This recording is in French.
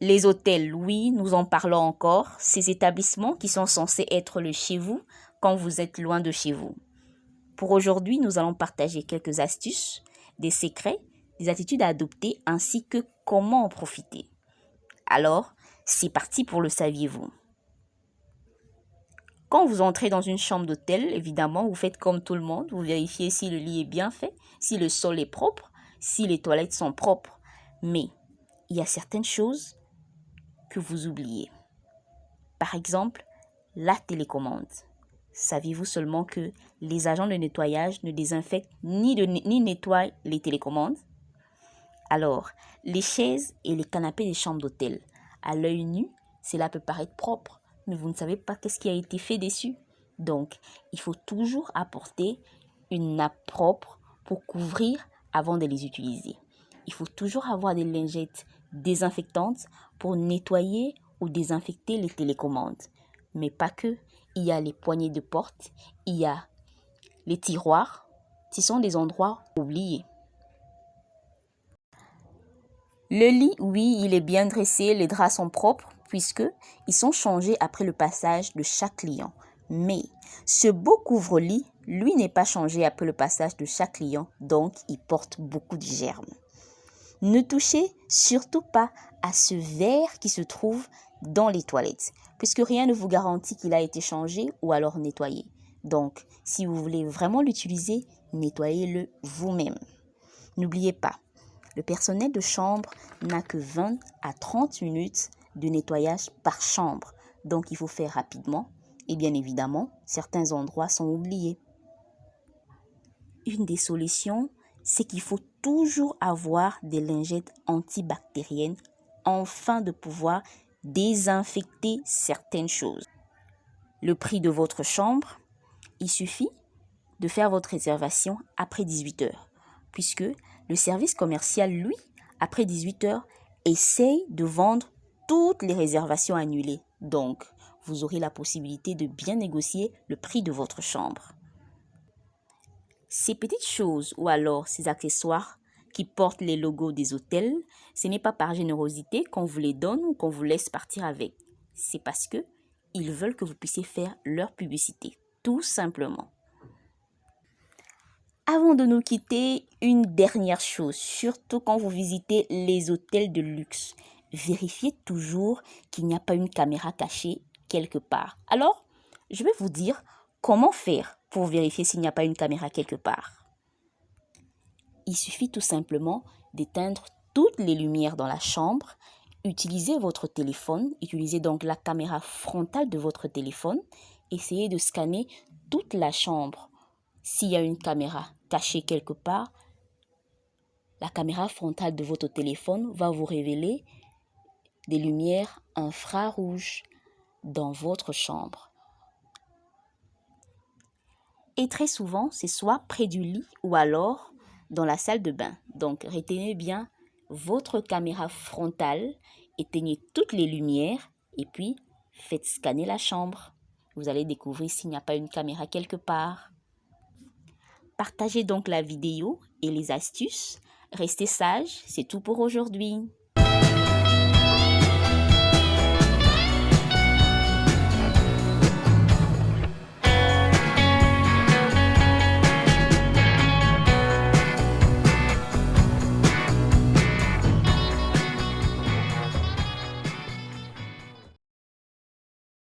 Les hôtels, oui, nous en parlons encore. Ces établissements qui sont censés être le chez vous quand vous êtes loin de chez vous. Pour aujourd'hui, nous allons partager quelques astuces, des secrets, des attitudes à adopter ainsi que comment en profiter. Alors, c'est parti pour le saviez-vous. Quand vous entrez dans une chambre d'hôtel, évidemment, vous faites comme tout le monde. Vous vérifiez si le lit est bien fait, si le sol est propre, si les toilettes sont propres. Mais il y a certaines choses que vous oubliez. Par exemple, la télécommande. Saviez-vous seulement que les agents de nettoyage ne désinfectent ni nettoient les télécommandes? Alors, les chaises et les canapés des chambres d'hôtel, à l'œil nu, cela peut paraître propre, mais vous ne savez pas qu'est-ce qui a été fait dessus. Donc, il faut toujours apporter une nappe propre pour couvrir avant de les utiliser. Il faut toujours avoir des lingettes désinfectantes pour nettoyer ou désinfecter les télécommandes. Mais pas que. Il y a les poignées de porte, il y a les tiroirs. Ce sont des endroits oubliés. Le lit, oui, il est bien dressé, les draps sont propres puisque ils sont changés après le passage de chaque client. Mais ce beau couvre-lit, lui, n'est pas changé après le passage de chaque client, donc il porte beaucoup de germes. Ne touchez surtout pas à ce verre qui se trouve dans les toilettes, puisque rien ne vous garantit qu'il a été changé ou alors nettoyé. Donc, si vous voulez vraiment l'utiliser, nettoyez-le vous-même. N'oubliez pas, le personnel de chambre n'a que 20 à 30 minutes de nettoyage par chambre. Donc, il faut faire rapidement. Et bien évidemment, certains endroits sont oubliés. Une des solutions, c'est qu'il faut toujours avoir des lingettes antibactériennes afin de pouvoir désinfecter certaines choses. Le prix de votre chambre, il suffit de faire votre réservation après 18 heures, puisque le service commercial, lui, après 18 heures, essaye de vendre toutes les réservations annulées. Donc, vous aurez la possibilité de bien négocier le prix de votre chambre. Ces petites choses ou alors ces accessoires qui portent les logos des hôtels, ce n'est pas par générosité qu'on vous les donne ou qu'on vous laisse partir avec. C'est parce que ils veulent que vous puissiez faire leur publicité, tout simplement. Avant de nous quitter, une dernière chose, surtout quand vous visitez les hôtels de luxe, vérifiez toujours qu'il n'y a pas une caméra cachée quelque part. Alors, je vais vous dire comment faire pour vérifier s'il n'y a pas une caméra quelque part. Il suffit tout simplement d'éteindre toutes les lumières dans la chambre, utilisez votre téléphone, utilisez donc la caméra frontale de votre téléphone, essayez de scanner toute la chambre. S'il y a une caméra cachée quelque part, la caméra frontale de votre téléphone va vous révéler des lumières infrarouges dans votre chambre. Et très souvent, c'est soit près du lit ou alors dans la salle de bain. Donc, retenez bien votre caméra frontale, éteignez toutes les lumières et puis faites scanner la chambre. Vous allez découvrir s'il n'y a pas une caméra quelque part. Partagez donc la vidéo et les astuces. Restez sages, c'est tout pour aujourd'hui.